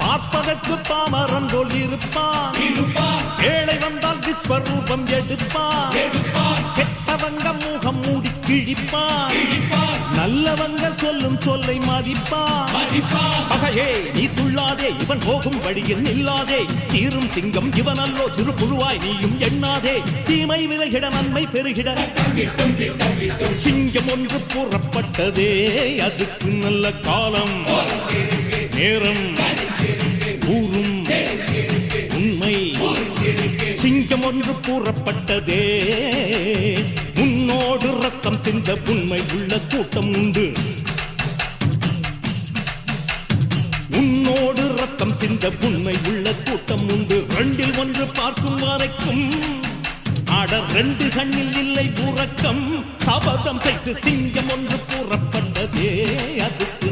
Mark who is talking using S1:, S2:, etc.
S1: பார்ப்பதற்கு பாமரன் போல் இருப்பான், ஏழை வந்தால் விஸ்வரூபம் எடுப்பான், கெட்டவங்க முகம் மூடி கிழிப்பான், நல்லவங்க சொல்லும் சொல்லை மதிப்பான். பகையே நீ துள்ளாதே, இவன் போகும் வழியில் நில்லாதே, சீரும் சிங்கம் இவன் அல்லோ, சிறு புழுவாய் நீயும் எண்ணாதே, தீமை விலகிட நன்மை பெருகிட சிங்கம் ஒன்று கூறப்பட்டதே, அதுக்கு நல்ல காலம் நேரம் ஊரும் உண்மை. சிங்கம் ஒன்று கூறப்பட்டதே, உன்னோடு ரத்தம் சிந்த உண்மை உள்ள கூட்டம் உண்டு, உன்னோடு ரத்தம் சிந்த உண்மை உள்ள கூட்டம் உண்டு. ரெண்டில் ஒன்று பார்க்கும் வரைக்கும் ஆட ரெண்டு கண்ணில் இல்லை உறக்கம், சபதம் செய்து சிங்கம் ஒன்று கூறப்பட்டதே, அதுக்கு